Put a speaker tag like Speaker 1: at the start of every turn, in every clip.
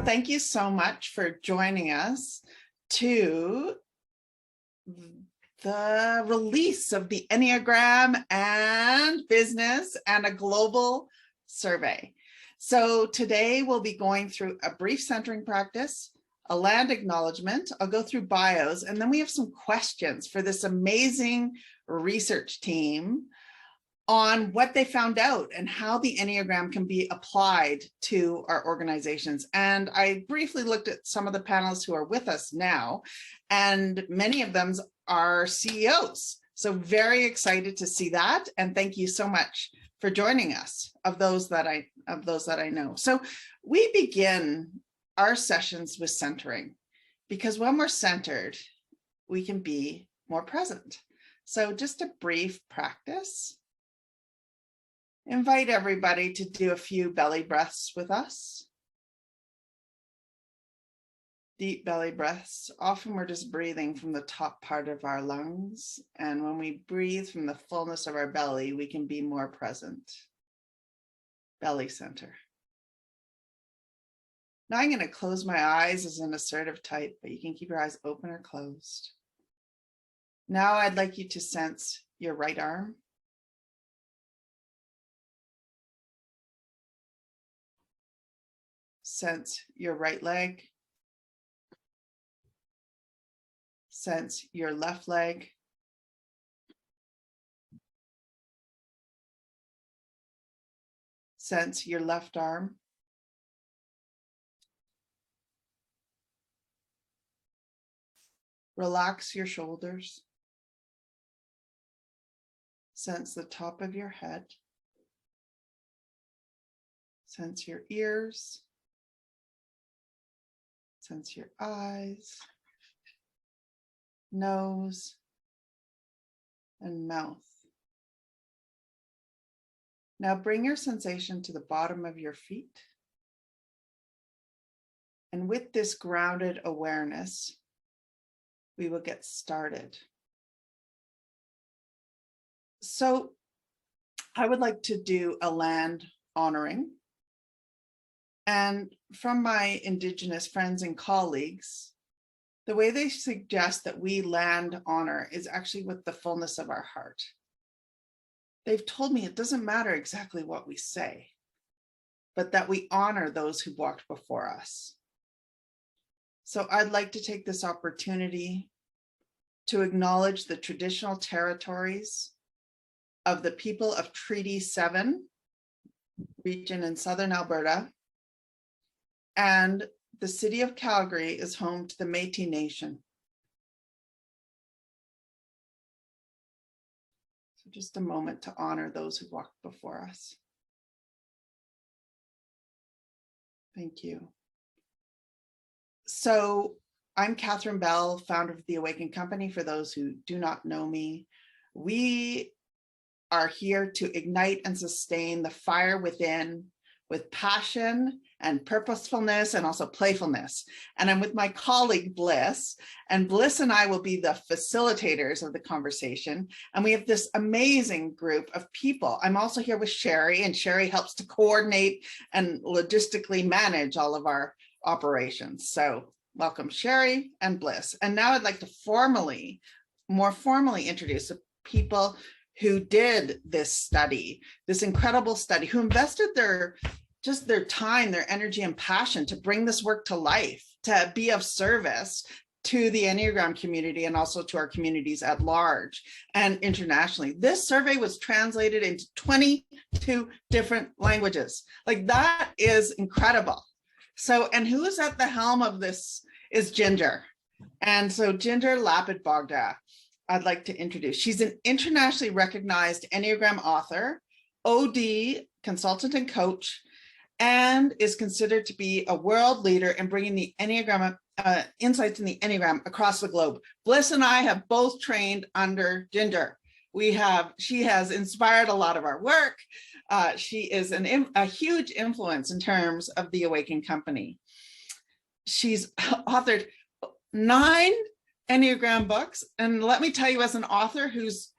Speaker 1: thank you so much for joining us to the release of the Enneagram and business and a global survey. So today we'll be going through a brief centering practice, a land acknowledgement. I'll go through bios, and then we have some questions for this amazing research team on what they found out and how the Enneagram can be applied to our organizations. And I briefly looked at some of the panelists who are with us now, and many of them are CEOs. So very excited to see that. And thank you so much for joining us of those that I know. So we begin our sessions with centering, because when we're centered, we can be more present. So just a brief practice. Invite everybody to do a few belly breaths with us. Deep belly breaths. Often we're just breathing from the top part of our lungs. And when we breathe from the fullness of our belly, we can be more present. Belly center. Now I'm going to close my eyes as an assertive type, but you can keep your eyes open or closed. Now I'd like you to sense your right arm. Sense your right leg. Sense your left leg. Sense your left arm. Relax your shoulders. Sense the top of your head. Sense your ears. Sense your eyes, nose, and mouth. Now bring your sensation to the bottom of your feet. And with this grounded awareness, we will get started. So I would like to do a land honoring. And from my Indigenous friends and colleagues, the way they suggest that we land honor is actually with the fullness of our heart. They've told me it doesn't matter exactly what we say, but that we honor those who walked before us. So I'd like to take this opportunity to acknowledge the traditional territories of the people of Treaty 7 region in Southern Alberta. And the city of Calgary is home to the Métis Nation. So just a moment to honor those who walked before us. Thank you. So I'm Catherine Bell, founder of The Awakened Company. For those who do not know me, we are here to ignite and sustain the fire within with passion and purposefulness and also playfulness. And I'm with my colleague, Bliss, and Bliss and I will be the facilitators of the conversation. And we have this amazing group of people. I'm also here with Sherry, and Sherry helps to coordinate and logistically manage all of our operations. So welcome, Sherry and Bliss. And now I'd like to more formally introduce the people who did this study, this incredible study, who invested their time, their energy and passion to bring this work to life, to be of service to the Enneagram community and also to our communities at large and internationally. This survey was translated into 22 different languages. Like, that is incredible. So, and who is at the helm of this is Ginger. And so Ginger Lapid Bodga, I'd like to introduce. She's an internationally recognized Enneagram author, OD consultant and coach, and is considered to be a world leader in bringing the Enneagram insights in the Enneagram across the globe. Bliss and I have both trained under Ginger. She has inspired a lot of our work. She is a huge influence in terms of the Awakened Company. She's authored 9 Enneagram books. And let me tell you, as an author who's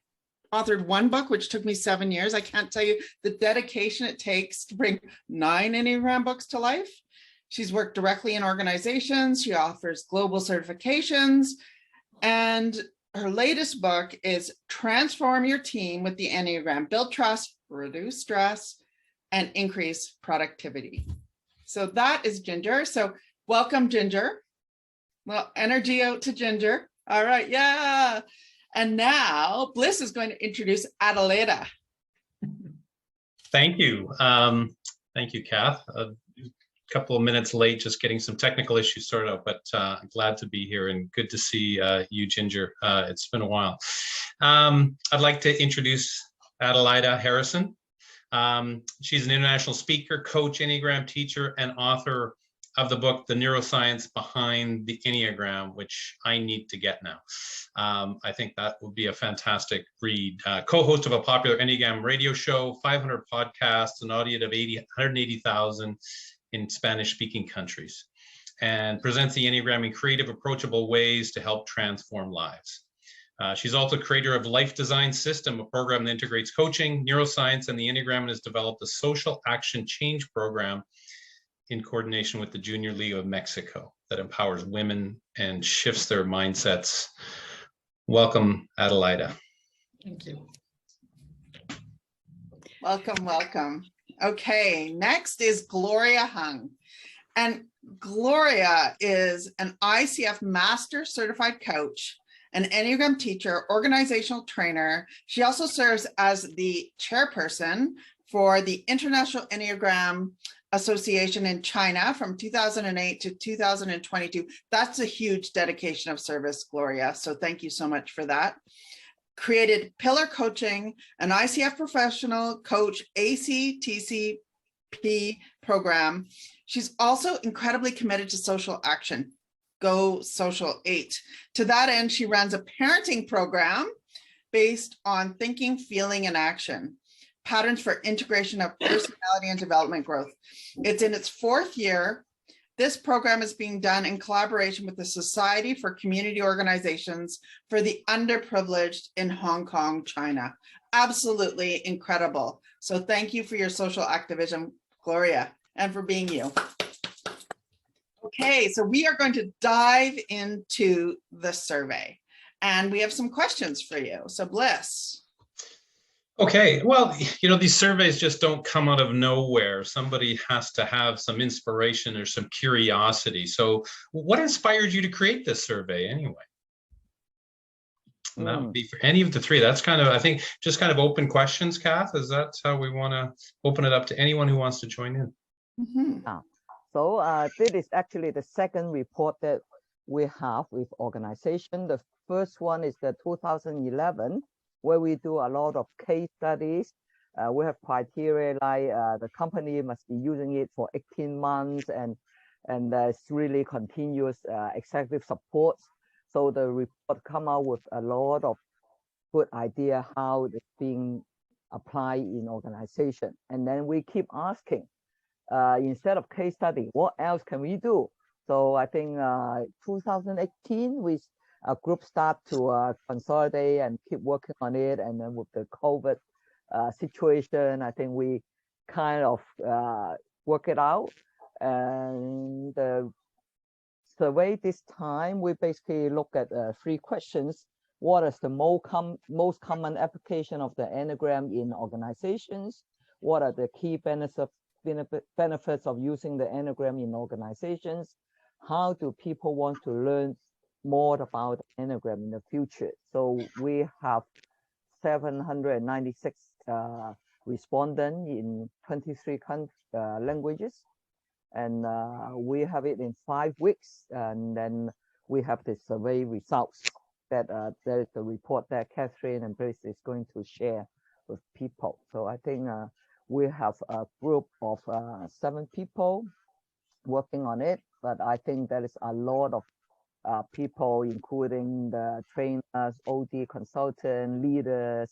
Speaker 1: authored 1 book, which took me 7 years, I can't tell you the dedication it takes to bring 9 Enneagram books to life. She's worked directly in organizations. She offers global certifications. And her latest book is Transform Your Team with the Enneagram, Build Trust, Reduce Stress, and Increase Productivity. So that is Ginger. So welcome, Ginger. Well, energy out to Ginger. All right, yeah. And now Bliss is going to introduce Adelaida.
Speaker 2: Thank you. Thank you, Kath. A couple of minutes late, just getting some technical issues sorted out, but I'm glad to be here and good to see you, Ginger. It's been a while. I'd like to introduce Adelaida Harrison. She's an international speaker, coach, Enneagram teacher, and author of the book, The Neuroscience Behind the Enneagram, which I need to get now. I think that would be a fantastic read. Co-host of a popular Enneagram radio show, 500 podcasts, an audience of 180,000 in Spanish-speaking countries, and presents the Enneagram in creative, approachable ways to help transform lives. She's also creator of Life Design System, a program that integrates coaching, neuroscience, and the Enneagram, and has developed a social action change program in coordination with the Junior League of Mexico that empowers women and shifts their mindsets. Welcome, Adelaida.
Speaker 3: Thank you.
Speaker 1: Welcome, welcome. Okay, next is Gloria Hung. And Gloria is an ICF Master Certified Coach, an Enneagram teacher, organizational trainer. She also serves as the chairperson for the International Enneagram Association in China from 2008 to 2022. That's a huge dedication of service, Gloria. So thank you so much for that. Created Pillar Coaching, an ICF professional coach ACTCP program. She's also incredibly committed to social action. Go Social 8. To that end, she runs a parenting program based on thinking, feeling, and action. Patterns for integration of personality and development growth. It's in its 4th year. This program is being done in collaboration with the Society for Community Organizations for the Underprivileged in Hong Kong, China. Absolutely incredible. So thank you for your social activism, Gloria, and for being you. Okay, so we are going to dive into the survey, and we have some questions for you. So Bliss.
Speaker 2: Okay, well, you know, these surveys just don't come out of nowhere. Somebody has to have some inspiration or some curiosity. So what inspired you to create this survey anyway? And that would be for any of the three. That's kind of, I think, just kind of open questions, Kath. Is that how we want to open it up to anyone who wants to join in?
Speaker 3: Mm-hmm. So this is actually the second report that we have with organization. The first one is the 2011, where we do a lot of case studies. We have criteria like the company must be using it for 18 months and it's really continuous executive support. So the report come out with a lot of good idea how it's being applied in organization. And then we keep asking, instead of case study, what else can we do? So I think 2018, a group start to consolidate and keep working on it. And then with the COVID situation, I think we kind of work it out. And the survey this time, we basically look at 3 questions. What is the most common application of the Enneagram in organizations? What are the key benefits of using the Enneagram in organizations? How do people want to learn more about Enneagram in the future? So we have 796 respondents in 23 languages, and we have it in 5 weeks, and then we have the survey results that there is the report that Catherine and Bliss is going to share with people. So I think we have a group of 7 people working on it, but I think there is a lot of people, including the trainers, OD consultant, leaders,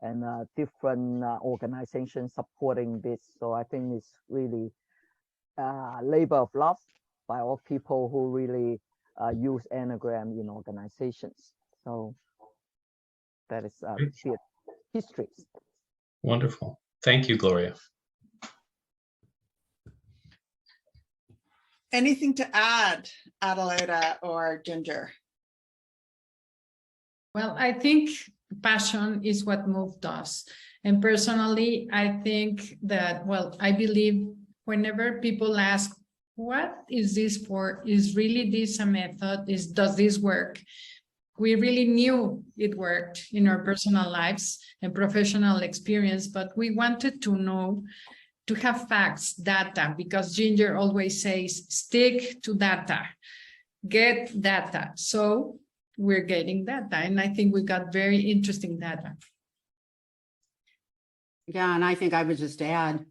Speaker 3: and different organizations supporting this. So I think it's really labor of love by all people who really use Enneagram in organizations. So that is history.
Speaker 2: Wonderful. Thank you, Gloria.
Speaker 1: Anything to add, Adelaida or Ginger?
Speaker 4: Well, I think passion is what moved us. And personally, I think that, well, I believe whenever people ask, what is this for? Is really this a method? Does this work? We really knew it worked in our personal lives and professional experience, but we wanted to know, to have facts, data, because Ginger always says, stick to data, get data. So we're getting data, and I think we got very interesting data.
Speaker 5: Yeah, and I think I would just add,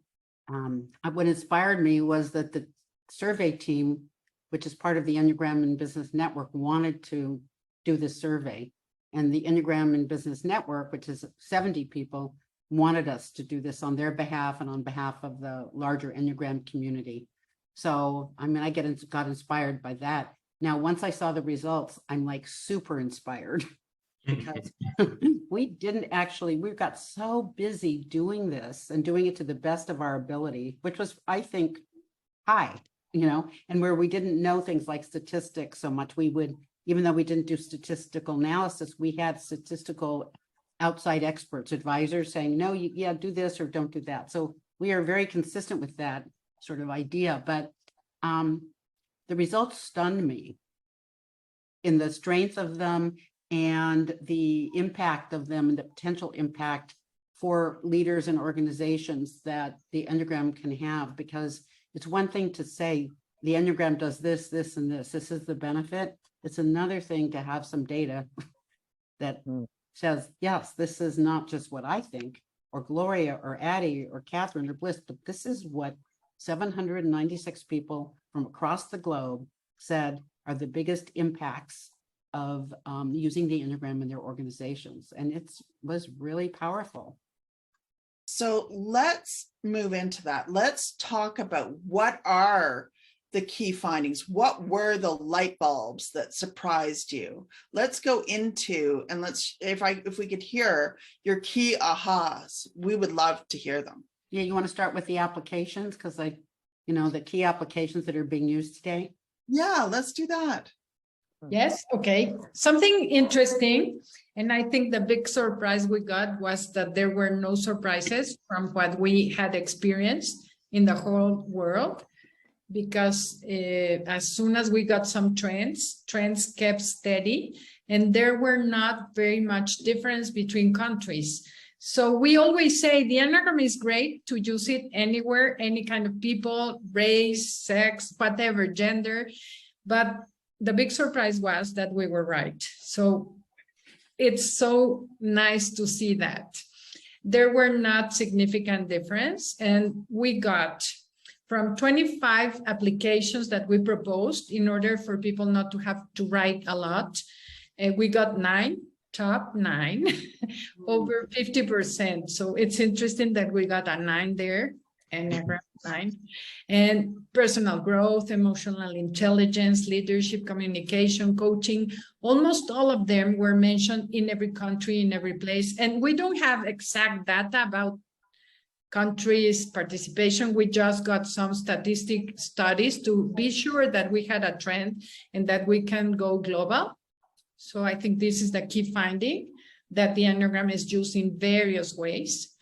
Speaker 5: what inspired me was that the survey team, which is part of the Enneagram and Business Network, wanted to do this survey. And the Enneagram and Business Network, which is 70 people, wanted us to do this on their behalf and on behalf of the larger Enneagram community. So, I mean, got inspired by that. Now, once I saw the results, I'm like super inspired because we got so busy doing this and doing it to the best of our ability, which was, I think, high, and where we didn't know things like statistics so much, we would, even though we didn't do statistical analysis, we had statistical outside experts, advisors saying, no, yeah, do this or don't do that. So we are very consistent with that sort of idea, but the results stunned me in the strength of them and the impact of them and the potential impact for leaders and organizations that the Enneagram can have, because it's one thing to say the Enneagram does this, this, and this. This is the benefit. It's another thing to have some data that says, yes, this is not just what I think, or Gloria, or Addie, or Catherine, or Bliss, but this is what 796 people from across the globe said are the biggest impacts of using the Enneagram in their organizations. And it was really powerful.
Speaker 1: So let's move into that. Let's talk about what are the key findings. What were the light bulbs that surprised you? Let's go into, and if we could hear your key ahas, we would love to hear them.
Speaker 5: Yeah, you want to start with the applications? Because the key applications that are being used today.
Speaker 1: Yeah, let's do that.
Speaker 4: Yes, okay. Something interesting, and I think the big surprise we got was that there were no surprises from what we had experienced in the whole world, because as soon as we got some trends kept steady, and there were not very much difference between countries. So we always say the Enneagram is great to use it anywhere, any kind of people, race, sex, whatever, gender, but the big surprise was that we were right. So it's so nice to see that. There were not significant difference, and we got from 25 applications that we proposed in order for people not to have to write a lot, we got 9, top 9, over 50%. So it's interesting that we got a 9 there, Enneagram 9, and personal growth, emotional intelligence, leadership, communication, coaching, almost all of them were mentioned in every country, in every place. And we don't have exact data about countries' participation. We just got some statistic studies to be sure that we had a trend and that we can go global. So I think this is the key finding, that the Enneagram is used in various ways.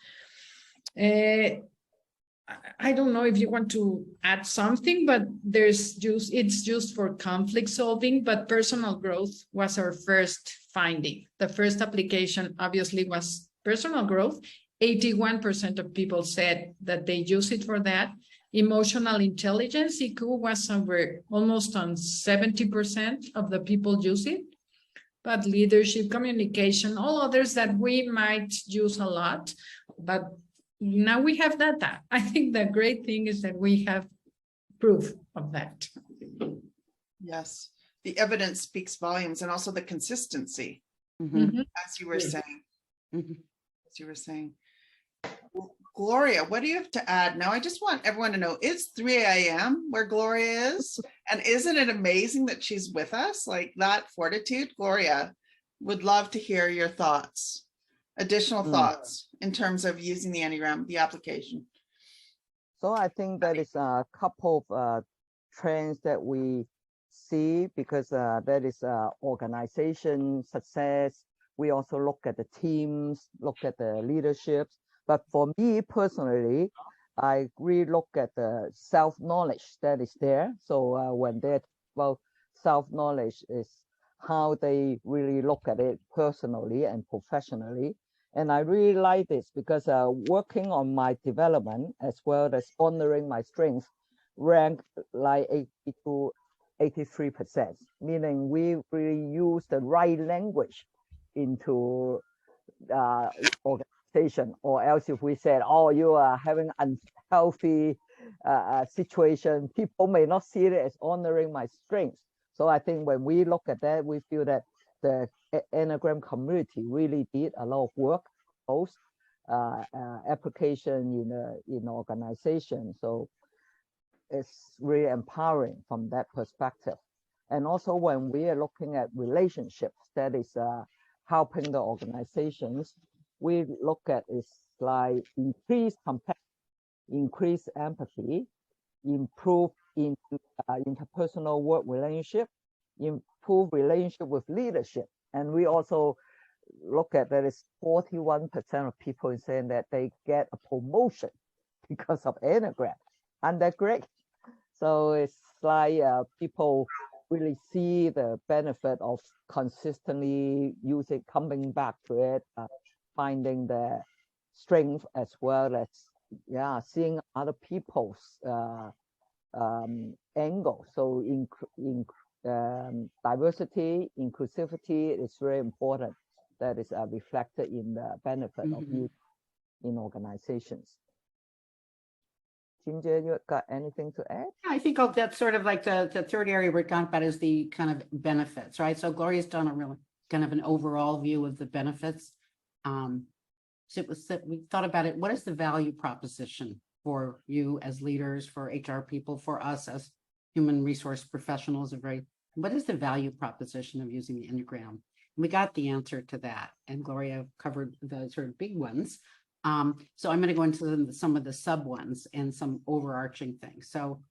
Speaker 4: I don't know if you want to add something, but it's used for conflict solving, but personal growth was our first finding. The first application obviously was personal growth. 81% of people said that they use it for that. Emotional intelligence, EQ, was somewhere almost on 70% of the people use it. But leadership, communication, all others that we might use a lot, but now we have data. I think the great thing is that we have proof of that.
Speaker 1: Yes, the evidence speaks volumes, and also the consistency, as you were saying. As you were saying. Gloria, what do you have to add? Now, I just want everyone to know it's 3 a.m. where Gloria is. And isn't it amazing that she's with us? Like that fortitude. Gloria, would love to hear your thoughts, additional thoughts in terms of using the Enneagram, the application.
Speaker 3: So I think there is a couple of trends that we see, because that is organization success. We also look at the teams, look at the leaderships. But for me personally, I really look at the self-knowledge that is there. So when they well, self-knowledge is how they really look at it personally and professionally. And I really like this because working on my development as well as honoring my strengths ranked like 80 to 83%, meaning we really use the right language into organization, or else if we said, oh, you are having unhealthy situation, people may not see it as honoring my strengths. So I think when we look at that, we feel that the Enneagram community really did a lot of work, post application in organization. So it's really empowering from that perspective. And also when we are looking at relationships, that is helping the organizations, we look at is like increase compassion, increase empathy, improve interpersonal work relationship, improve relationship with leadership. And we also look at that is 41% of people saying that they get a promotion because of Enneagram. And that's great. So it's like people really see the benefit of consistently using, coming back to it, finding the strength as well as seeing other people's angle. So diversity, inclusivity is very important. That is reflected in the benefit of youth in organizations. Ginger, you got anything to add?
Speaker 5: I think that's sort of like the third area we're talking about is the kind of benefits, right? So Gloria's done a really kind of an overall view of the benefits. So we thought about it. What is the value proposition for you as leaders, for HR people, for us as human resource professionals? What is the value proposition of using the Enneagram? And we got the answer to that, and Gloria covered the sort of big ones. So I'm going to go into some of the sub ones and some overarching things. So,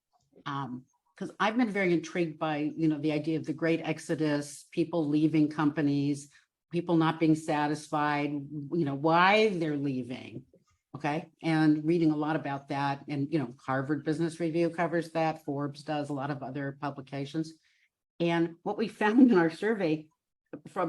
Speaker 5: because I've been very intrigued by, the idea of the great exodus, people leaving companies, people not being satisfied, why they're leaving. Okay. And reading a lot about that. And, Harvard Business Review covers that. Forbes does, a lot of other publications. And what we found in our survey,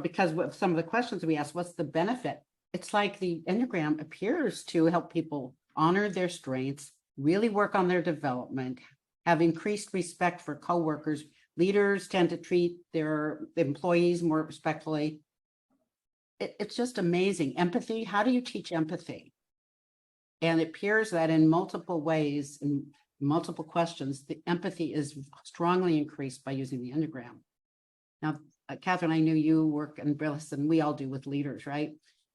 Speaker 5: because of some of the questions we asked, what's the benefit? It's like the Enneagram appears to help people honor their strengths, really work on their development, have increased respect for coworkers. Leaders tend to treat their employees more respectfully. It's just amazing. Empathy, how do you teach empathy? And it appears that in multiple ways, in multiple questions, the empathy is strongly increased by using the Enneagram. Now, Catherine, I knew you work in Bliss, and we all do with leaders, right?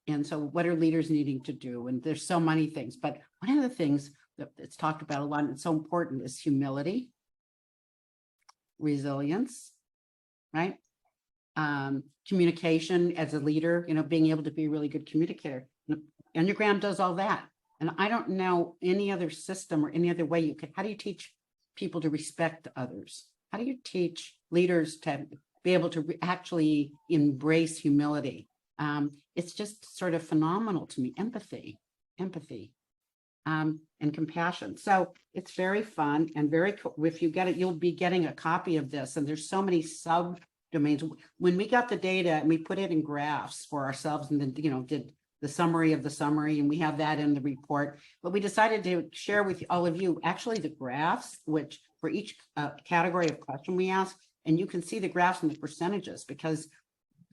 Speaker 5: And so what are leaders needing to do? And there's so many things, but one of the things that's talked about a lot and it's so important is humility, resilience, right? Communication as a leader, being able to be a really good communicator. Enneagram does all that. And I don't know any other system or any other way how do you teach people to respect others? How do you teach leaders to be able to actually embrace humility? It's just sort of phenomenal to me. Empathy, and compassion. So it's very fun and very cool. If you get it, you'll be getting a copy of this. And there's so many subdomains. When we got the data and we put it in graphs for ourselves and then, did the summary of the summary, and we have that in the report, but we decided to share with all of you actually the graphs, which for each category of question we asked, and you can see the graphs and the percentages, because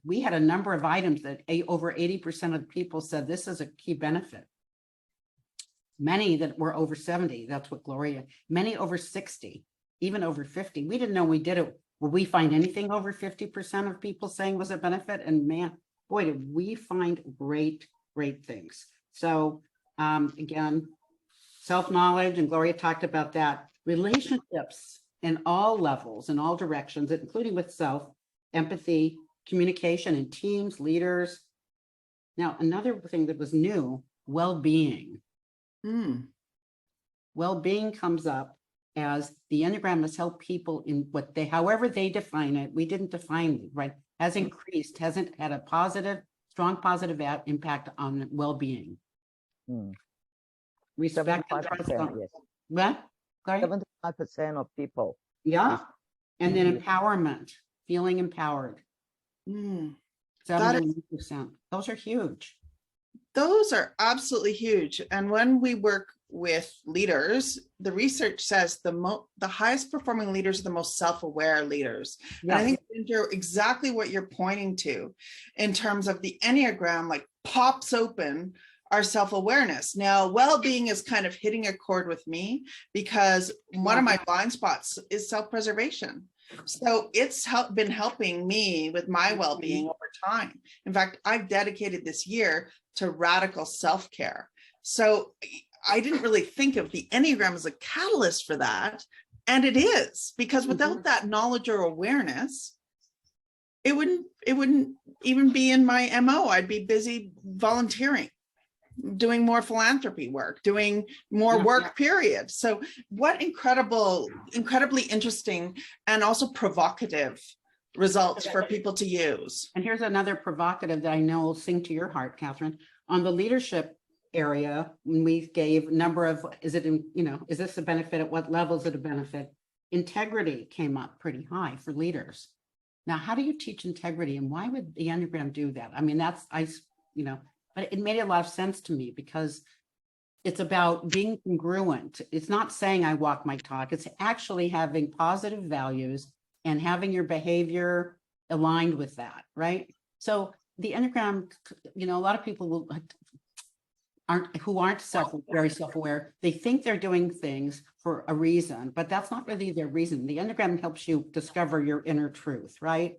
Speaker 5: we had a number of items that over 80% of the people said this is a key benefit. Many that were over 70, that's what Gloria, many over 60, even over 50. We didn't know we did it. Will we find anything over 50% of people saying was a benefit? And man, boy, did we find great things. So again, self-knowledge, and Gloria talked about that. Relationships in all levels, in all directions, including with self, empathy, communication in teams, leaders. Now, another thing that was new, well-being. Well-being comes up, as the Enneagram has helped people in what they, however they define it, we didn't define it, right? Has increased, hasn't had a positive, strong positive impact on well-being. Respect and trust.
Speaker 3: 75%, yes.
Speaker 5: What? Sorry?
Speaker 3: 75% of people.
Speaker 5: Yeah. And then
Speaker 3: Mhm.
Speaker 5: empowerment, feeling empowered,
Speaker 1: Mm.
Speaker 5: 71%. Those are huge.
Speaker 1: Those are absolutely huge. And when we work with leaders, the research says the highest performing leaders are the most self-aware leaders. And I think Ginger, exactly what you're pointing to in terms of the Enneagram, like pops open our self-awareness. Now, well-being is kind of hitting a chord with me because one of my blind spots is self-preservation. So it's been helping me with my well-being over time. In fact, I've dedicated this year to radical self-care. So I didn't really think of the Enneagram as a catalyst for that. And it is, because without that knowledge or awareness, it wouldn't even be in my MO. I'd be busy volunteering, doing more philanthropy work, doing more work, period. So what incredibly interesting and also provocative results for people to use.
Speaker 5: And here's another provocative that I know will sing to your heart, Catherine. On the leadership area, when we gave a number of, is this a benefit? At what level is it a benefit? Integrity came up pretty high for leaders. Now, how do you teach integrity, and why would the Enneagram do that? I mean, but it made a lot of sense to me because it's about being congruent. It's not saying I walk my talk. It's actually having positive values and having your behavior aligned with that, right? So the Enneagram, a lot of people aren't very self-aware. They think they're doing things for a reason, but that's not really their reason. The Enneagram helps you discover your inner truth, right?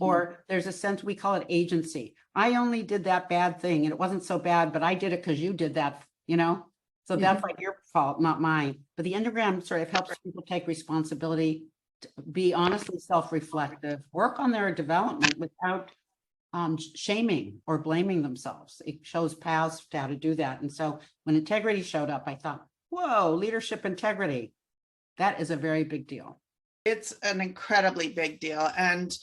Speaker 5: Or there's a sense, we call it agency. I only did that bad thing and it wasn't so bad, but I did it because you did that, So that's like your fault, not mine. But the Enneagram sort of helps people take responsibility, to be honestly self-reflective, work on their development without shaming or blaming themselves. It shows paths to how to do that. And so when integrity showed up, I thought, whoa, leadership integrity, that is a very big deal.
Speaker 1: It's an incredibly big deal. And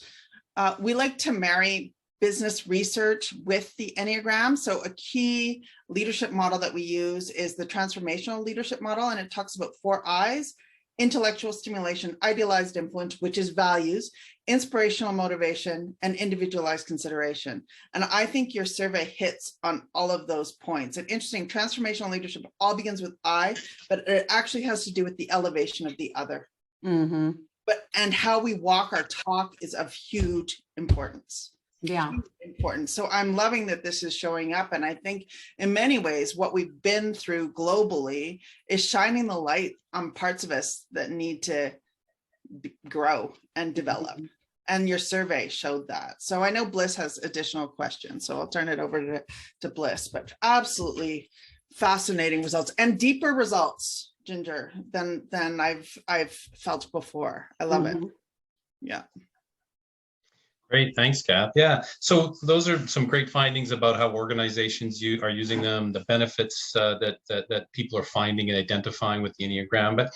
Speaker 1: we like to marry business research with the Enneagram. So a key leadership model that we use is the transformational leadership model. And it talks about 4 I's: intellectual stimulation, idealized influence, which is values, inspirational motivation, and individualized consideration. And I think your survey hits on all of those points. And interesting, transformational leadership all begins with I, but it actually has to do with the elevation of the other. And how we walk our talk is of huge importance.
Speaker 5: Yeah.
Speaker 1: Important. So I'm loving that this is showing up. And I think in many ways, what we've been through globally is shining the light on parts of us that need to grow and develop. And your survey showed that. So I know Bliss has additional questions, so I'll turn it over to Bliss, but absolutely fascinating results and deeper results, Ginger, than I've felt before. I love it. Yeah.
Speaker 2: Great, thanks, Kath. Yeah, so those are some great findings about how organizations are using them, the benefits that people are finding and identifying with the Enneagram. But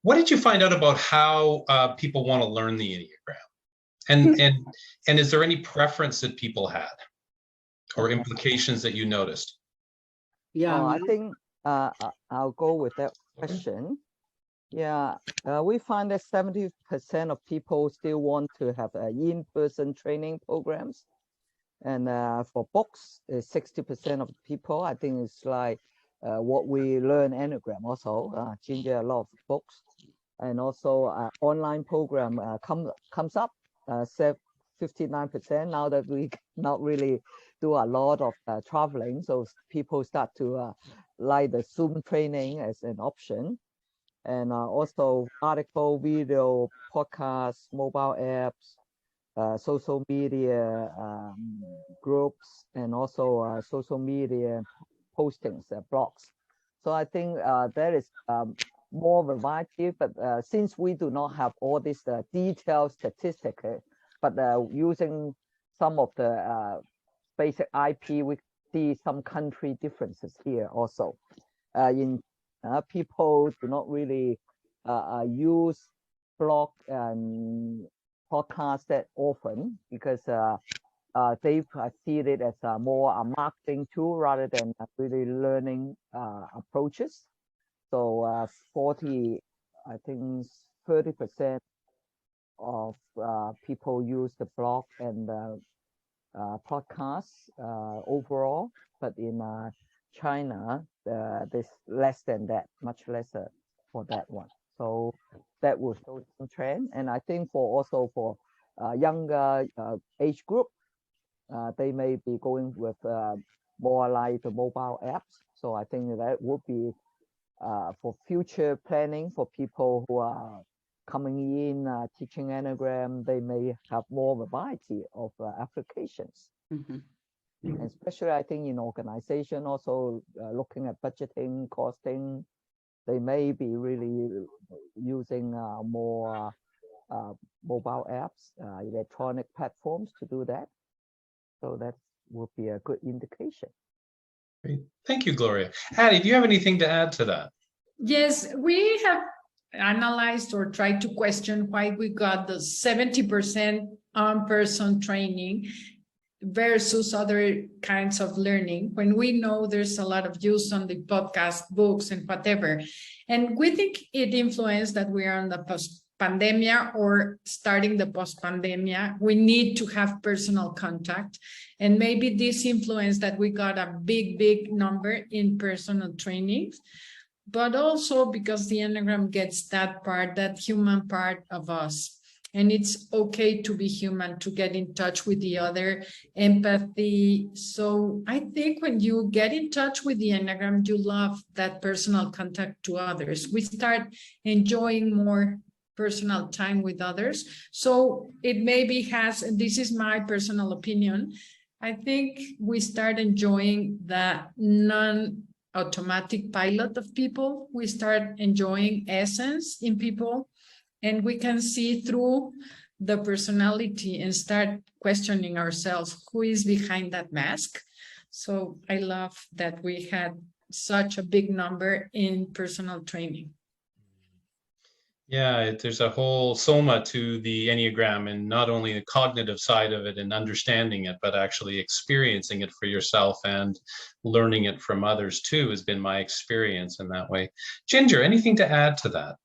Speaker 2: what did you find out about how people want to learn the Enneagram? And is there any preference that people had or implications that you noticed?
Speaker 3: Yeah, I think I'll go with that question. Yeah, we find that 70% of people still want to have in-person training programs. And for books, 60% of people, I think it's like what we learn Enneagram also, Ginger, a lot of books. And also online program comes up, 59% now that we not really do a lot of traveling. So people start to like the Zoom training as an option. And also article, video, podcasts, mobile apps, social media groups, and also social media postings, blogs. So I think there is more variety, but since we do not have all this detailed statistics, but using some of the basic IP, we see some country differences here also. People do not really use blog and podcast that often because they see it as more a marketing tool rather than really learning approaches. So 40, I think 30% of people use the blog and podcasts overall, but in China, there's less than that, much less for that one. So that will show some trend. And I think also for younger age group, they may be going with more like the mobile apps. So I think that would be for future planning for people who are coming in teaching Enneagram, they may have more variety of applications.
Speaker 5: Mhm.
Speaker 3: And especially I think in organization also looking at budgeting, costing, they may be really using more mobile apps, electronic platforms to do that. So that would be a good indication.
Speaker 2: Great. Thank you, Gloria. Addie, do you have anything to add to that?
Speaker 4: Yes, we have analyzed or tried to question why we got the 70% on-person training versus other kinds of learning when we know there's a lot of use on the podcast, books, and whatever. And we think it influenced that we are on the post-pandemia or starting the post-pandemia. We need to have personal contact. And maybe this influence that we got a big number in personal trainings, but also because the Enneagram gets that part, that human part of us. And it's okay to be human, to get in touch with the other, empathy. So I think when you get in touch with the Enneagram, you love that personal contact to others. We start enjoying more personal time with others. So it maybe has, and this is my personal opinion, I think we start enjoying the non-automatic pilot of people. We start enjoying essence in people. And we can see through the personality and start questioning ourselves, who is behind that mask? So I love that we had such a big number in personal training.
Speaker 2: Yeah, there's a whole soma to the Enneagram, and not only the cognitive side of it and understanding it, but actually experiencing it for yourself and learning it from others too has been my experience in that way. Ginger, anything to add to that?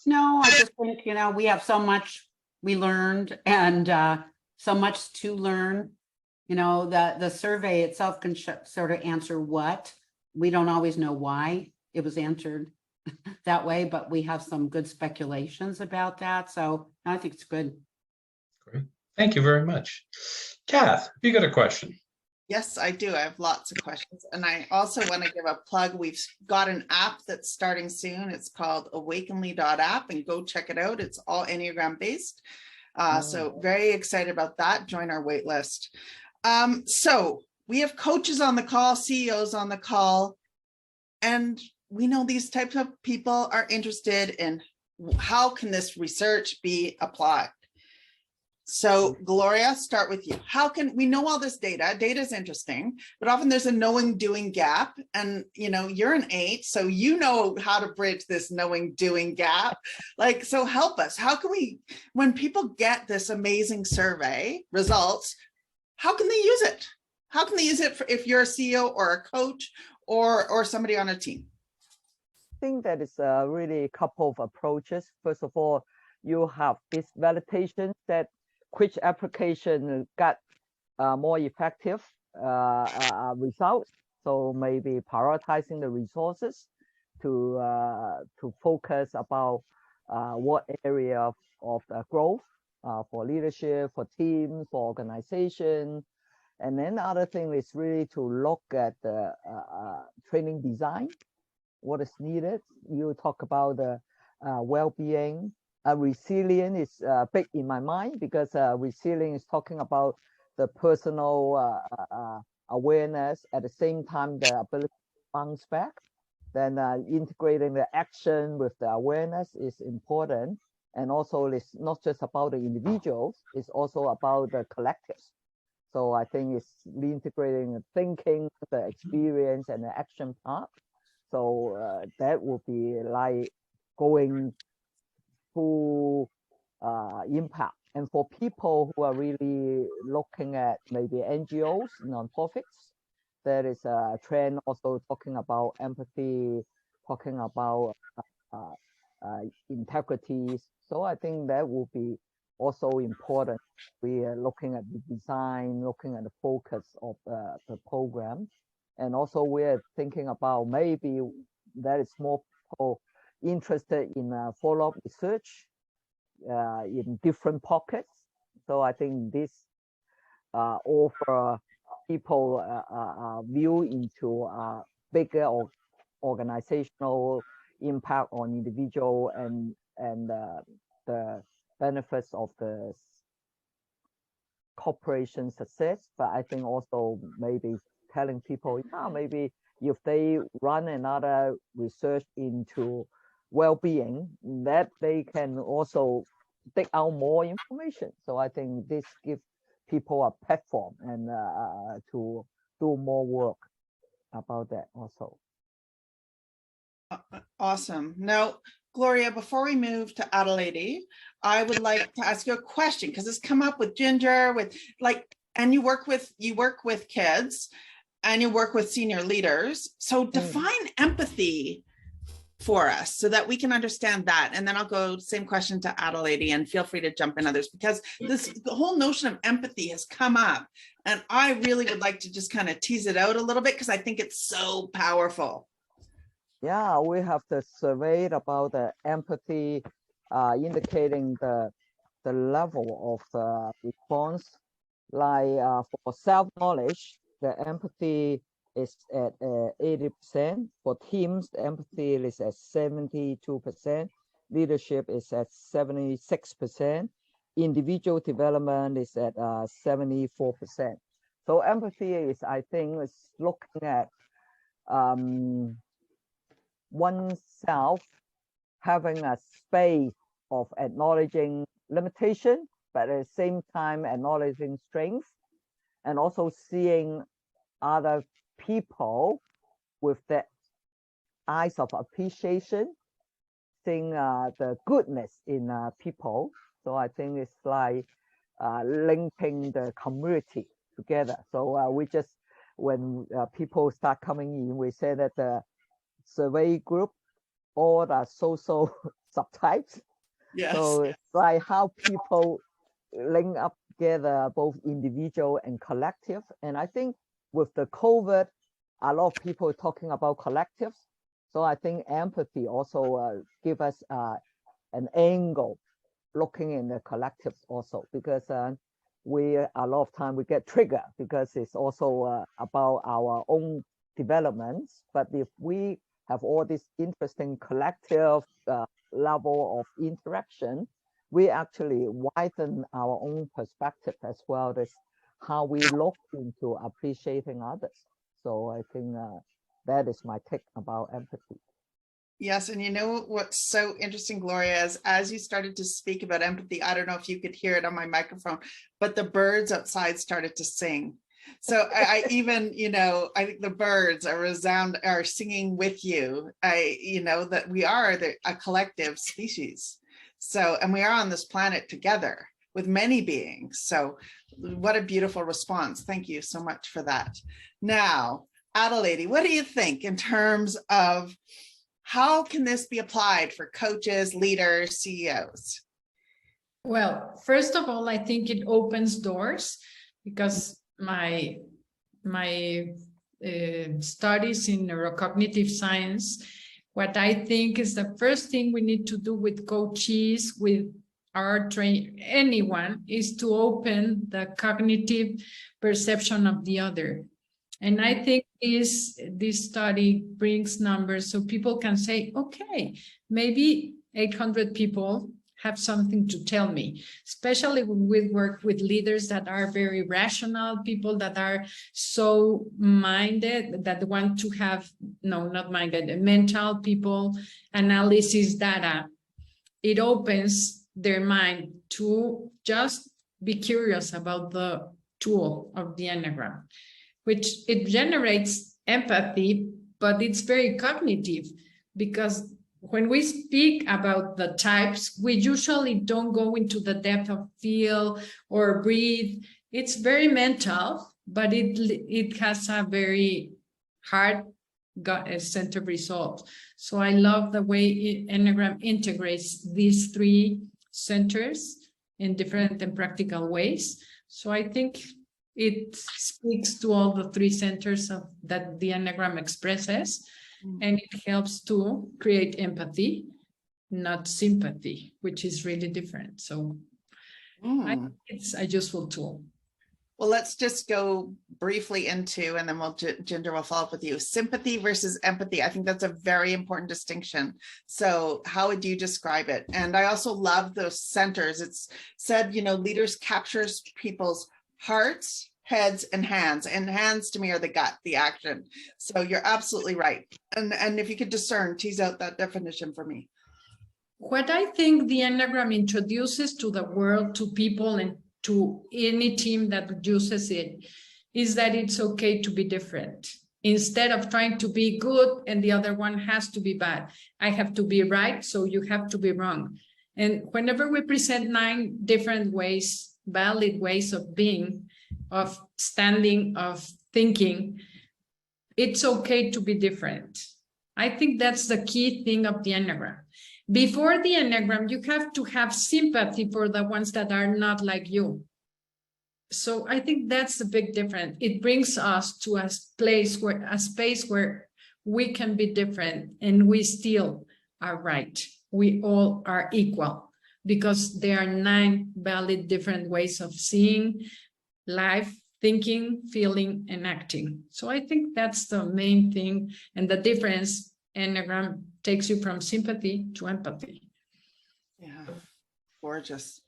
Speaker 5: No, I just think, we have so much we learned and so much to learn. The survey itself can sort of answer what. We don't always know why it was answered that way, but we have some good speculations about that. So I think it's good.
Speaker 2: Great. Thank you very much. Kath, have you got a question?
Speaker 1: Yes, I do. I have lots of questions. And I also want to give a plug. We've got an app that's starting soon. It's called awakenly.app, and go check it out. It's all Enneagram based. So very excited about that. Join our wait list. So we have coaches on the call, CEOs on the call, and we know these types of people are interested in how can this research be applied. So Gloria, start with you. How can we know all this data? Data is interesting, but often there's a knowing doing gap. And you're an 8, so you know how to bridge this knowing doing gap. So help us. How can we, when people get this amazing survey results, how can they use it? How can they use it if you're a CEO or a coach or somebody on a team?
Speaker 3: I think that is really a couple of approaches. First of all, you have this validation that which application got more effective results. So maybe prioritizing the resources to focus about what area of growth for leadership, for team, for organization. And then the other thing is really to look at the training design, what is needed. You talk about the well-being. Resilience is big in my mind because resilience is talking about the personal awareness, at the same time the ability to bounce back. Then integrating the action with the awareness is important. And also it's not just about the individuals, it's also about the collectives. So I think it's integrating the thinking, the experience, and the action part. So that would be like going full impact. And for people who are really looking at maybe NGOs, nonprofits, there is a trend also talking about empathy, talking about integrity. So I think that will be also important. We are looking at the design, looking at the focus of the program. And also we're thinking about maybe there is more people interested in follow-up research in different pockets. So I think this offer people view into bigger organizational impact on individual and the benefits of the corporation success. But I think also maybe telling people, yeah, maybe if they run another research into well-being, that they can also take out more information. So I think this gives people a platform and to do more work about that also.
Speaker 1: Awesome. Now, Gloria, before we move to Adelaida, I would like to ask you a question because it's come up with Ginger, with like, and you work with kids and you work with senior leaders. So define empathy for us so that we can understand that. And then I'll go same question to Adelaida, and feel free to jump in others, because the whole notion of empathy has come up and I really would like to just kind of tease it out a little bit because I think it's so powerful.
Speaker 3: Yeah, we have the survey about the empathy, indicating the level of response. Like for self-knowledge, the empathy is at 80%. For teams, the empathy is at 72%. Leadership is at 76%. Individual development is at 74%. So empathy is, I think, is looking at oneself having a space of acknowledging limitation, but at the same time acknowledging strength, and also seeing other people with the eyes of appreciation, seeing the goodness in people. So I think it's like linking the community together. So we just, when people start coming in, we say that the survey group, all the social subtypes.
Speaker 1: Yes.
Speaker 3: So it's like how people link up together, both individual and collective. And I think with the COVID, a lot of people talking about collectives. So I think empathy also give us an angle looking in the collectives also, because we a lot of time we get triggered because it's also about our own developments. But if we have all this interesting collective level of interaction, we actually widen our own perspective as well as how we look into appreciating others. So I think that is my take about empathy.
Speaker 1: Yes, and you know what's so interesting, Gloria, is as you started to speak about empathy, I don't know if you could hear it on my microphone, but the birds outside started to sing. So I even, you know, I think the birds are singing with you. You know, that we are a collective species. So, and we are on this planet together with many beings. So what a beautiful response. Thank you so much for that. Now, Adelaida, what do you think in terms of how can this be applied for coaches, leaders, CEOs?
Speaker 4: Well, first of all, I think it opens doors, because my studies in neurocognitive science, what I think is the first thing we need to do with coaches, with our anyone, is to open the cognitive perception of the other. And I think this study brings numbers so people can say, okay, maybe 800 people have something to tell me, especially when we work with leaders that are very rational, people that are so minded, that want to have, no, not minded, mental people, analysis data. It opens their mind to just be curious about the tool of the Enneagram, which it generates empathy, but it's very cognitive, because when we speak about the types, we usually don't go into the depth of feel or breathe. It's very mental, but it has a very hard center result. So I love the way Enneagram integrates these three centers in different and practical ways. So I think it speaks to all the three centers of that the Enneagram expresses, and it helps to create empathy, not sympathy, which is really different. So I think it's a useful tool.
Speaker 1: Well, let's just go briefly into, and then Ginger will follow up with you. Sympathy versus empathy. I think that's a very important distinction. So how would you describe it? And I also love those centers. It's said, leaders captures people's hearts, heads, and hands. And hands to me are the gut, the action. So you're absolutely right. And if you could discern, tease out that definition for me.
Speaker 4: What I think the Enneagram introduces to the world, to people, and to any team that uses it, is that it's okay to be different. Instead of trying to be good and the other one has to be bad, I have to be right, so you have to be wrong. And whenever we present 9 different ways, valid ways of being, of standing, of thinking, it's okay to be different. I think that's the key thing of the Enneagram. Before the Enneagram, you have to have sympathy for the ones that are not like you. So I think that's the big difference. It brings us to a space where we can be different and we still are right. We all are equal because there are 9 valid different ways of seeing life, thinking, feeling, and acting. So I think that's the main thing, and the difference. Enneagram takes you from sympathy to empathy.
Speaker 1: Yeah, gorgeous,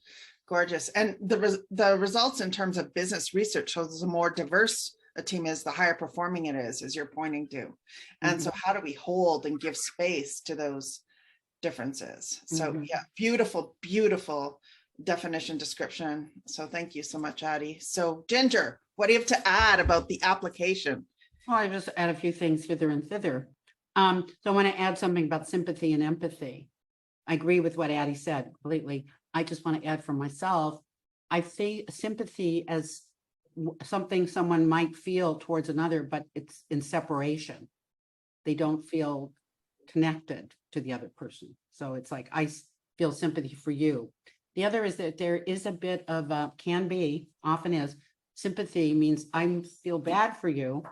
Speaker 1: gorgeous. And the results in terms of business research shows the more diverse a team is, the higher performing it is, as you're pointing to. And so how do we hold and give space to those differences? So yeah, beautiful, beautiful definition description. So thank you so much, Addie. So Ginger, what do you have to add about the application?
Speaker 5: Well, I just add a few things hither and thither. So I want to add something about sympathy and empathy. I agree with what Addie said completely. I just want to add for myself, I see sympathy as something someone might feel towards another, but it's in separation. They don't feel connected to the other person. So it's like, I feel sympathy for you. The other is that there is a bit of can be, often is, sympathy means I feel bad for you,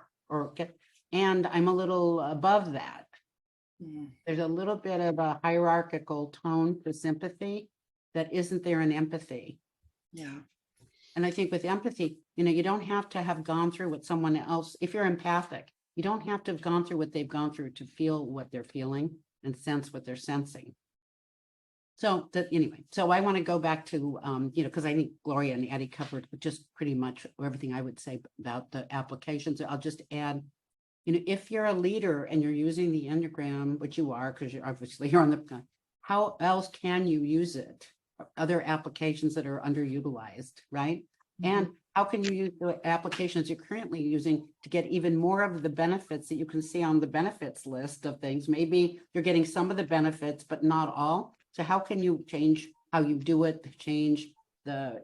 Speaker 5: and I'm a little above that. There's a little bit of a hierarchical tone to sympathy that isn't there in empathy.
Speaker 1: Yeah.
Speaker 5: And I think with empathy, you don't have to have gone through what someone else, if you're empathic, you don't have to have gone through what they've gone through to feel what they're feeling and sense what they're sensing. So anyway, so I want to go back to, because I think Gloria and Addie covered just pretty much everything I would say about the applications. I'll just add, if you're a leader and you're using the Enneagram, which you are, because you're obviously here on the, how else can you use it? Other applications that are underutilized, right? And how can you use the applications you're currently using to get even more of the benefits that you can see on the benefits list of things? Maybe you're getting some of the benefits, but not all. So how can you change how you do it, change the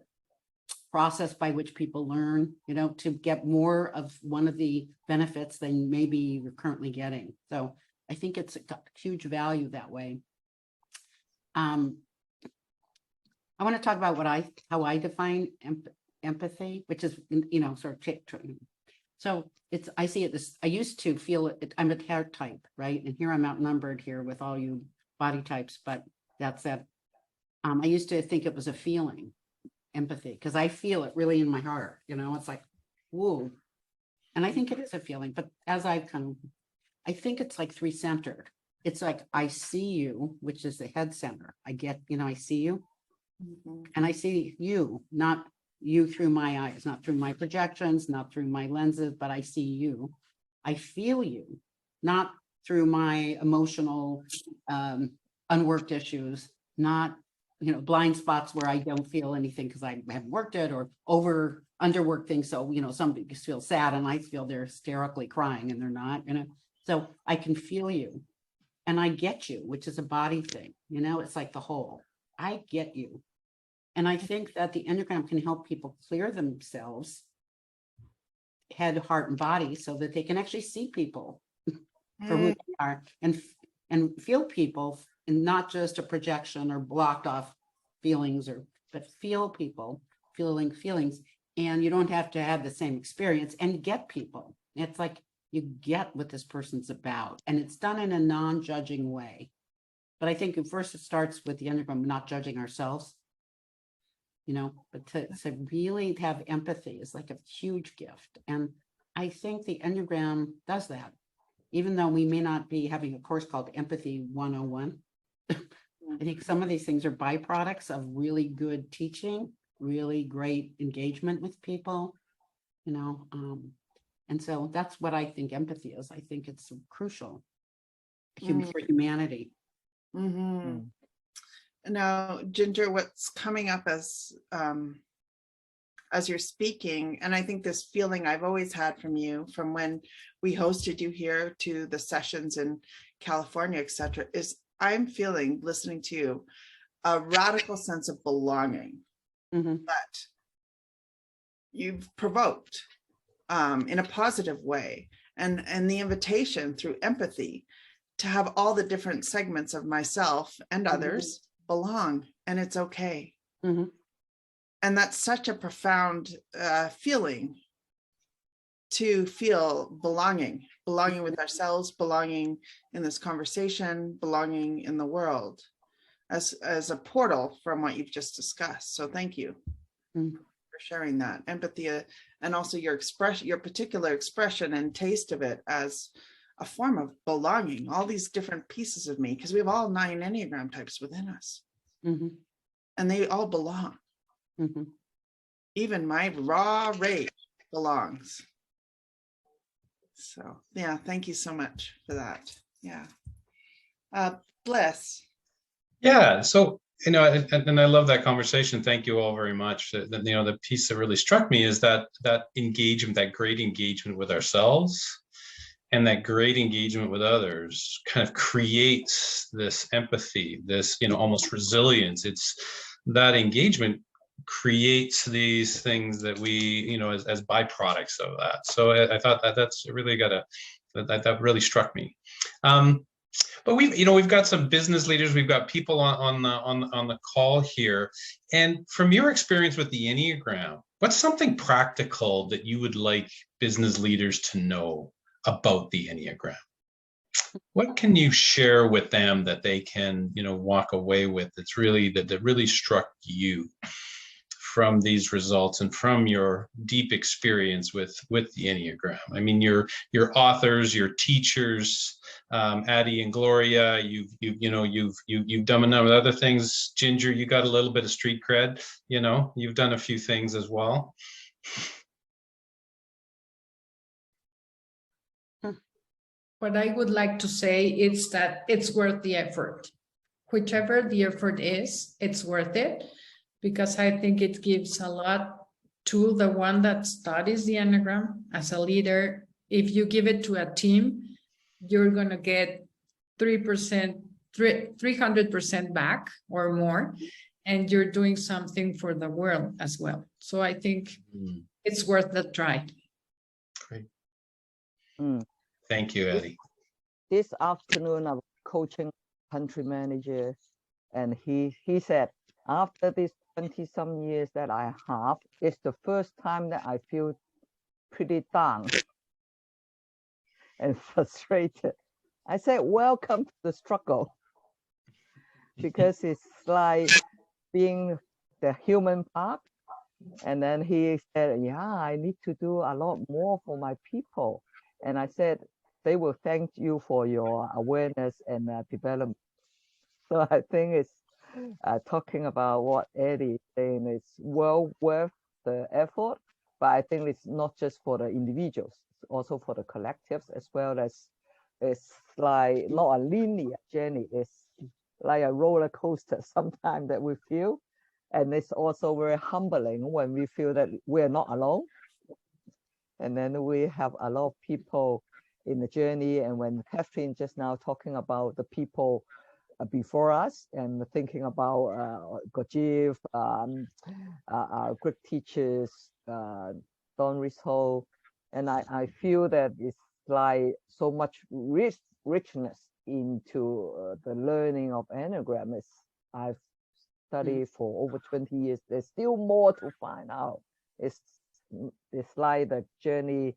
Speaker 5: process by which people learn, to get more of one of the benefits than maybe you're currently getting? So I think it's got huge value that way. I want to talk about how I define empathy, which is, sort of, so I see it this, I used to feel it, I'm a hair type, right? And here I'm outnumbered here with all you body types, but that's that. I used to think it was a feeling, empathy, because I feel it really in my heart, it's like, whoa. And I think it is a feeling, but as I think it's like 3-centered. It's like, I see you, which is the head center. I get, I see you. And I see you, not you through my eyes, not through my projections, not through my lenses, but I see you. I feel you, not through my emotional unworked issues, not blind spots where I don't feel anything because I haven't worked it, or underworked things. So somebody feels sad and I feel they're hysterically crying and they're not. So I can feel you. and I get you, which is a body thing. You know, it's like the whole, I get you. And I think that the Enneagram can help people clear themselves, head, heart, and body, so that they can actually see people for who they are and feel people, and not just a projection or blocked off feelings, but feel people, feeling feelings. And you don't have to have the same experience, and get people. It's like you get what this person's about, and it's done in a non-judging way. But I think first it starts with the Enneagram not judging ourselves, you know, but to really have empathy is like a huge gift. And I think the Enneagram does that, even though we may not be having a course called Empathy 101. I think some of these things are byproducts of really good teaching, really great engagement with people, you know. And so that's what I think empathy is. I think it's crucial for humanity.
Speaker 1: Now, Ginger, what's coming up as you're speaking, and I think this feeling I've always had from you, from when we hosted you here to the sessions in California, etc., is I'm feeling, listening to you, a radical sense of belonging that you've provoked in a positive way, and the invitation through empathy to have all the different segments of myself and others belong, and it's okay. And that's such a profound feeling, to feel belonging with ourselves, belonging in this conversation, belonging in the world, as a portal from what you've just discussed. So thank you for sharing that empathy, and also your particular expression and taste of it as a form of belonging, all these different pieces of me, because we have all 9 Enneagram types within us, and they all belong. Even my raw rage belongs. So yeah, thank you so much for that. Yeah. Bliss.
Speaker 2: Yeah, so, you know, and I love that conversation. Thank you all very much. You know, the piece that really struck me is that engagement, that great engagement with ourselves, and that great engagement with others kind of creates this empathy, this, you know, almost resilience. It's that engagement creates these things that we, you know, as byproducts of that. So I thought that's really that really struck me. But we've got some business leaders, we've got people on the call here, and from your experience with the Enneagram, what's something practical that you would like business leaders to know about the Enneagram? What can you share with them that they can, you know, walk away with that really struck you from these results and from your deep experience with the Enneagram? I mean, your authors, your teachers, Addie and Gloria, you've done a number of other things. Ginger, you got a little bit of street cred, you know, you've done a few things as well.
Speaker 4: What I would like to say is that it's worth the effort. Whichever the effort is, it's worth it, because I think it gives a lot to the one that studies the Enneagram as a leader. If you give it to a team, you're going to get 300% back or more, and you're doing something for the world as well. So I think it's worth the try.
Speaker 2: Great. Thank you, Addie.
Speaker 3: This afternoon, I was coaching country manager, and he said, after these 20-some years that I have, it's the first time that I feel pretty down and frustrated. I said, welcome to the struggle, because it's like being the human part. And then he said, yeah, I need to do a lot more for my people. And I said, they will thank you for your awareness and development. So I think it's talking about what Eddie is saying, it's well worth the effort, but I think it's not just for the individuals, it's also for the collectives, as well as it's like not a linear journey, it's like a roller coaster sometimes that we feel. And it's also very humbling when we feel that we're not alone. And then we have a lot of people in the journey. And when Catherine just now talking about the people before us and thinking about Gurdjieff, our Greek teachers, Don Rizzo, and I feel that it's like so much richness into the learning of Enneagram. I've studied for over 20 years. There's still more to find out. It's like the journey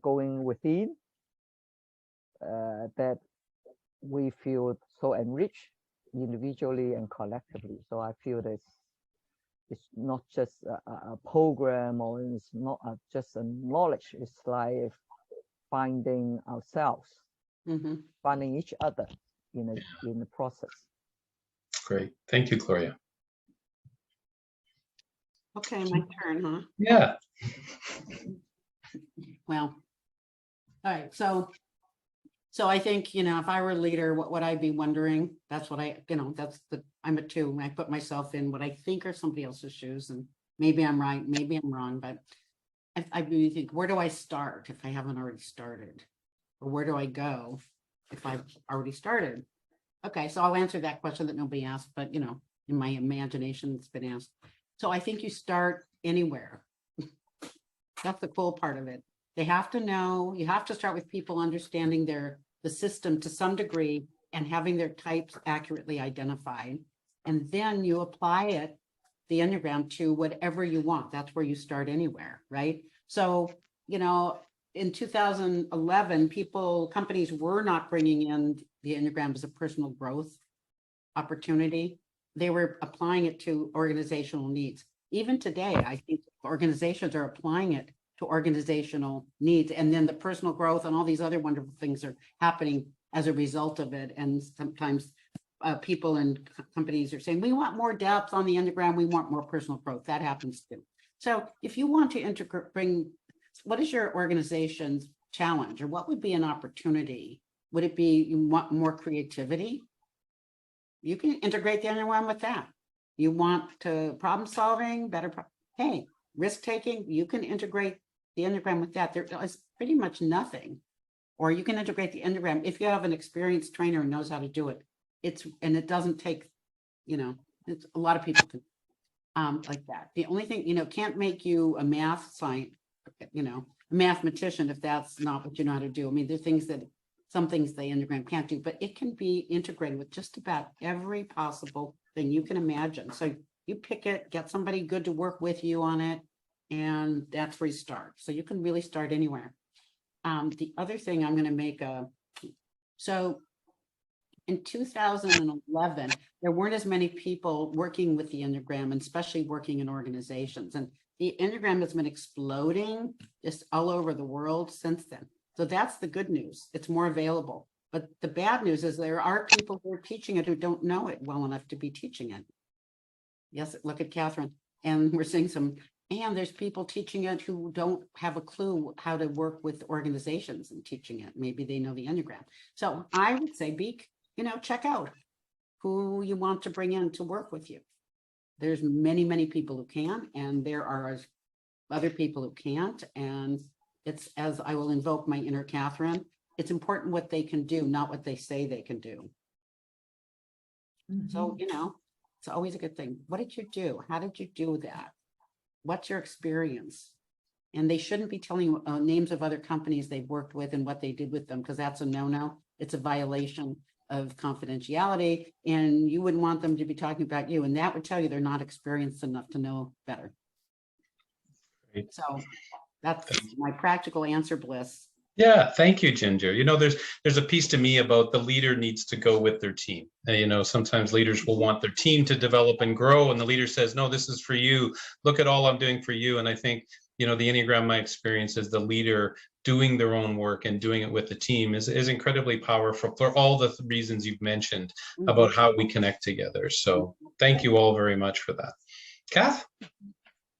Speaker 3: going within that we feel so enriched individually and collectively. So I feel that it's not just a program, or it's not just a knowledge. It's like finding ourselves, finding each other in the process.
Speaker 2: Great. Thank you, Gloria.
Speaker 5: Okay, my turn, huh?
Speaker 2: Yeah.
Speaker 5: Well, all right. So I think, if I were a leader, what would I be wondering? That's what I'm a 2. I put myself in what I think are somebody else's shoes, and maybe I'm right, maybe I'm wrong, but I really think, where do I start if I haven't already started? Or where do I go if I've already started? Okay, so I'll answer that question that nobody asked, but in my imagination, it's been asked. So I think you start anywhere. That's the cool part of it. They have to know, you have to start with people understanding the system to some degree and having their types accurately identified. And then you apply it, the Enneagram, to whatever you want. That's where you start anywhere, right? So, in 2011, companies were not bringing in the Enneagram as a personal growth opportunity. They were applying it to organizational needs. Even today, I think organizations are applying it to organizational needs, and then the personal growth and all these other wonderful things are happening as a result of it. And sometimes people and companies are saying, we want more depth on the Enneagram, we want more personal growth. That happens too. So if you want to bring, what is your organization's challenge, or what would be an opportunity? Would it be you want more creativity? You can integrate the Enneagram with that. You want to problem solving, hey, risk taking, you can integrate the Enneagram with that. There is pretty much nothing. Or you can integrate the Enneagram if you have an experienced trainer who knows how to do it. And it doesn't take, it's a lot of people can like that. The only thing, can't make you a math scientist, a mathematician if that's not what you know how to do. I mean, there are some things the Enneagram can't do, but it can be integrated with just about every possible thing you can imagine. So you pick it, get somebody good to work with you on it, and that's where you start. So you can really start anywhere. The other thing I'm going to make so in 2011, there weren't as many people working with the Enneagram, and especially working in organizations. And the Enneagram has been exploding just all over the world since then. So that's the good news. It's more available. But the bad news is there are people who are teaching it who don't know it well enough to be teaching it. Yes, look at Catherine. And we're seeing and there's people teaching it who don't have a clue how to work with organizations and teaching it. Maybe they know the Enneagram. So I would say check out who you want to bring in to work with you. There's many, many people who can, and there are other people who can't. And it's, as I will invoke my inner Catherine, it's important what they can do, not what they say they can do. So, it's always a good thing. What did you do? How did you do that? What's your experience? And they shouldn't be telling you names of other companies they've worked with and what they did with them, because that's a no-no. It's a violation of confidentiality, and you wouldn't want them to be talking about you, and that would tell you they're not experienced enough to know better.
Speaker 2: Great.
Speaker 5: So that's my practical answer, Bliss.
Speaker 2: Yeah, thank you, Ginger. There's a piece to me about the leader needs to go with their team. Sometimes leaders will want their team to develop and grow, and the leader says, no, this is for you. Look at all I'm doing for you. And I think, the Enneagram, my experience is the leader doing their own work and doing it with the team is incredibly powerful for all the reasons you've mentioned about how we connect together. So thank you all very much for that. Kath?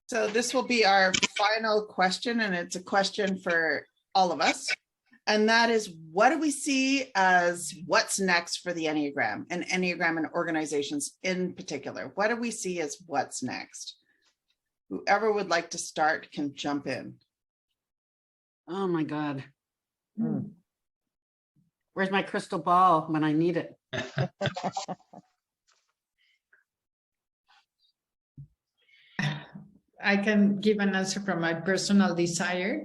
Speaker 1: So this will be our final question, and it's a question for all of us. And that is, what do we see as what's next for the Enneagram and organizations in particular? What do we see as what's next? Whoever would like to start can jump in.
Speaker 5: Oh my God.
Speaker 3: Mm.
Speaker 5: Where's my crystal ball when I need it?
Speaker 4: I can give an answer from my personal desire.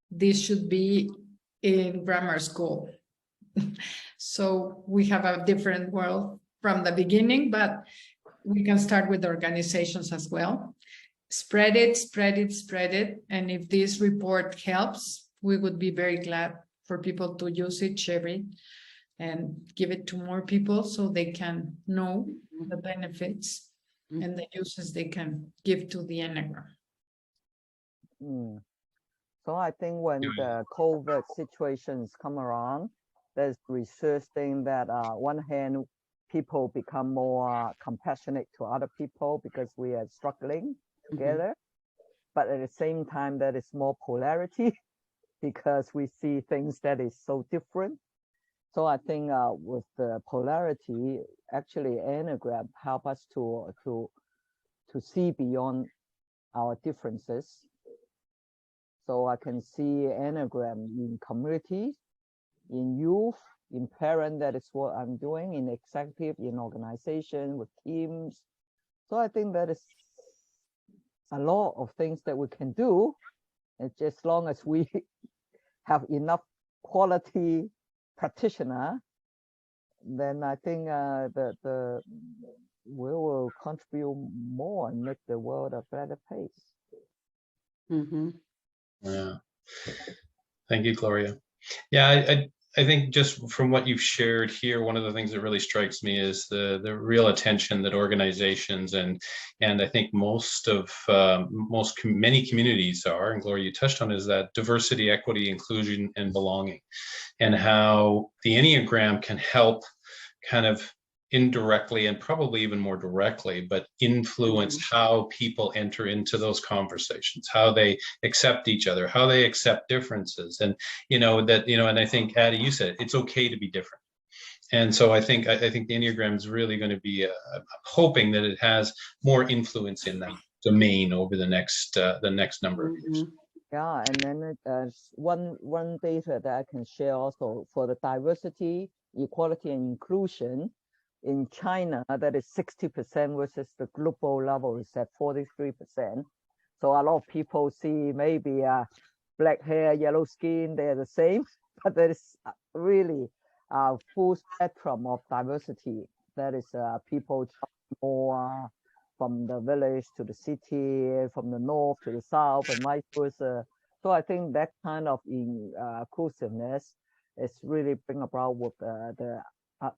Speaker 4: This should be in grammar school. So we have a different world from the beginning, but we can start with organizations as well. Spread it, spread it, spread it. And if this report helps, we would be very glad for people to use it, share it, and give it to more people so they can know the benefits and the uses they can give to the Enneagram.
Speaker 3: Mm. So I think when the COVID situations come around, there's research saying that one hand, people become more compassionate to other people because we are struggling together. But at the same time, there is more polarity because we see things that is so different. So I think with the polarity, actually Enneagram help us to see beyond our differences. So I can see Enneagram in community, in youth, in parent, that is what I'm doing, in executive, in organization, with teams. So I think that is a lot of things that we can do. And just as long as we have enough quality practitioner, then I think we will contribute more and make the world a better place.
Speaker 2: Yeah. Thank you, Gloria. Yeah, I think just from what you've shared here, one of the things that really strikes me is the real attention that organizations and I think many communities are, and Gloria, you touched on, is that diversity, equity, inclusion, and belonging, and how the Enneagram can help kind of indirectly and probably even more directly, but influence how people enter into those conversations, how they accept each other, how they accept differences. And, and I think, Addie, you said it's okay to be different. And so I think the Enneagram is really going to be hoping that it has more influence in that domain over the next number of years.
Speaker 3: Yeah, and then one data that I can share also for the diversity, equality, and inclusion. In China, that is 60% versus the global level is at 43%. So a lot of people see maybe black hair, yellow skin, they're the same, but there is really a full spectrum of diversity. That is people more from the village to the city, from the north to the south, and vice versa. So I think that kind of inclusiveness is really bring about with the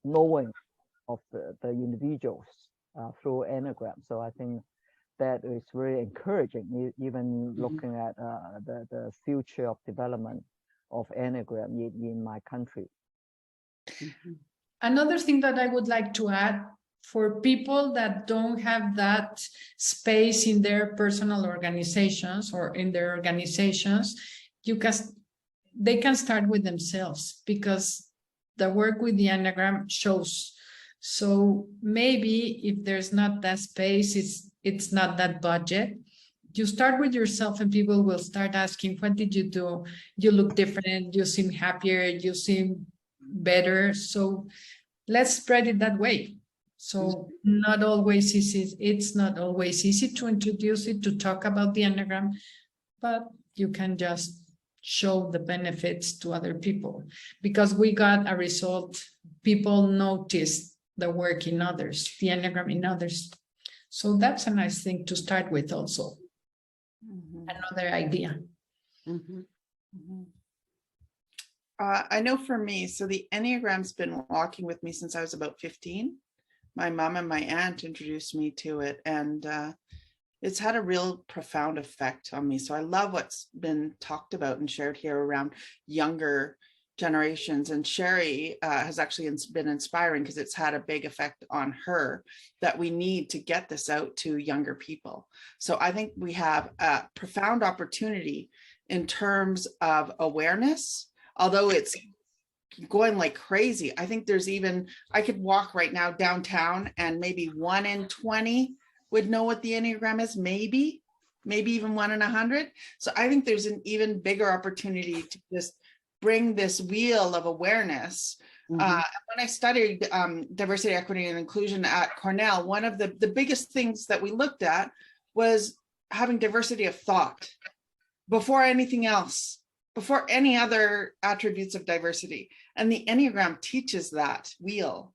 Speaker 3: knowing of the individuals through Enneagram. So I think that is very encouraging, even looking at the future of development of Enneagram in my country.
Speaker 4: Another thing that I would like to add, for people that don't have that space in their personal organizations or in their organizations, they can start with themselves, because the work with the Enneagram shows. So maybe if there's not that space, it's not that budget, you start with yourself and people will start asking, what did you do? You look different, you seem happier, you seem better. So let's spread it that way. So not always easy. It's not always easy to introduce it, to talk about the Enneagram, but you can just show the benefits to other people, because we got a result. People noticed the work in others, the Enneagram in others. So that's a nice thing to start with also. Another idea.
Speaker 1: I know for me, so the Enneagram's been walking with me since I was about 15. My mom and my aunt introduced me to it, and it's had a real profound effect on me. So I love what's been talked about and shared here around younger generations. And Sherry has actually been inspiring, because it's had a big effect on her, that we need to get this out to younger people. So I think we have a profound opportunity in terms of awareness, although it's going like crazy. I think I could walk right now downtown and maybe 1 in 20 would know what the Enneagram is, maybe even 1 in 100. So I think there's an even bigger opportunity to just bring this wheel of awareness.
Speaker 5: Mhm.
Speaker 1: When I studied diversity, equity, and inclusion at Cornell, one of the biggest things that we looked at was having diversity of thought before anything else, before any other attributes of diversity. And the Enneagram teaches that wheel.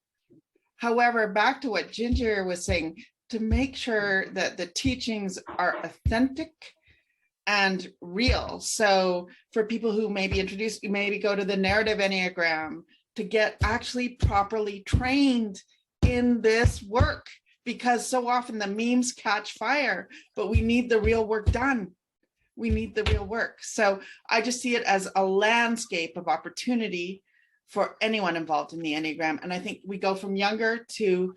Speaker 1: However, back to what Ginger was saying, to make sure that the teachings are authentic and real. So for people who may be introduced, you maybe go to the narrative Enneagram to get actually properly trained in this work, because so often the memes catch fire, but we need the real work done. We need the real work. So I just see it as a landscape of opportunity for anyone involved in the Enneagram. And I think we go from younger to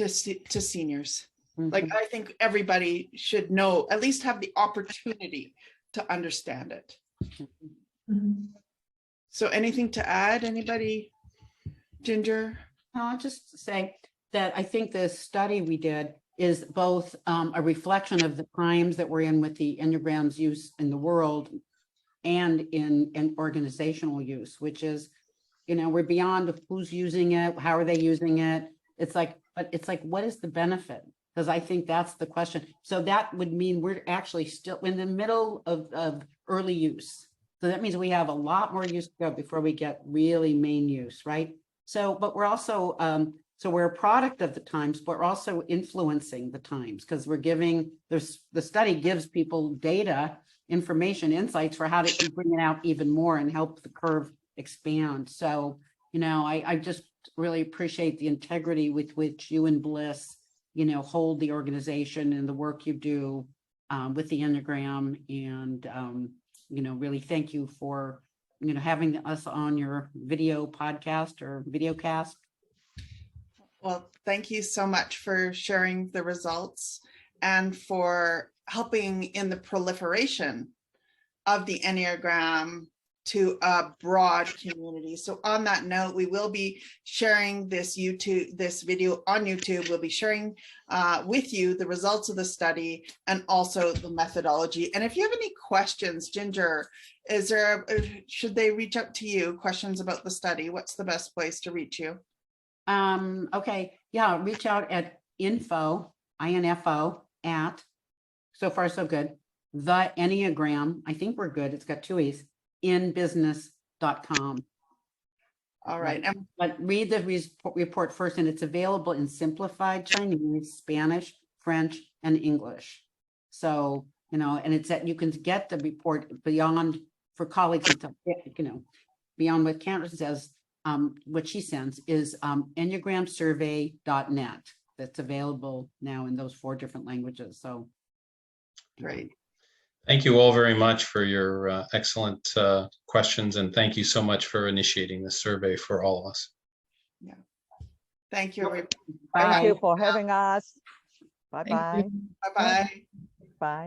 Speaker 1: seniors. Like, I think everybody should know, at least have the opportunity to understand it. So anything to add, anybody? Ginger?
Speaker 5: No, I'll just say that I think the study we did is both a reflection of the times that we're in with the Enneagram's use in the world and in organizational use, which is, we're beyond who's using it, how are they using it? It's like, what is the benefit? Because I think that's the question. So that would mean we're actually still in the middle of early use. So that means we have a lot more use to go before we get really main use, right? So, but we're also, so we're a product of the times, but we're also influencing the times, because we're giving, the study gives people data, information, insights for how to bring it out even more and help the curve expand. So, I just really appreciate the integrity with which you and Bliss, hold the organization and the work you do with the Enneagram. And, really thank you for, having us on your video podcast or video cast.
Speaker 1: Well, thank you so much for sharing the results and for helping in the proliferation of the Enneagram to a broad community. So on that note, we will be sharing this video on YouTube. We'll be sharing with you the results of the study and also the methodology. And if you have any questions, Ginger, should they reach out to you, questions about the study? What's the best place to reach you?
Speaker 5: Okay. Yeah. Reach out at info at, so far so good, the Enneagram. I think we're good. It's got 2 E's, inbusiness.com.
Speaker 1: All right.
Speaker 5: But read the report first, and it's available in simplified Chinese, Spanish, French, and English. So, and it's that you can get the report beyond, for colleagues, beyond what Candace says. What she sends is enneagramsurvey.net. That's available now in those 4 different languages. So
Speaker 1: Great.
Speaker 2: Thank you all very much for your excellent questions, and thank you so much for initiating this survey for all of us.
Speaker 1: Yeah. Thank you.
Speaker 3: Thank you for having us. Bye-bye.
Speaker 4: Thank you.
Speaker 1: Bye-bye.
Speaker 3: Bye.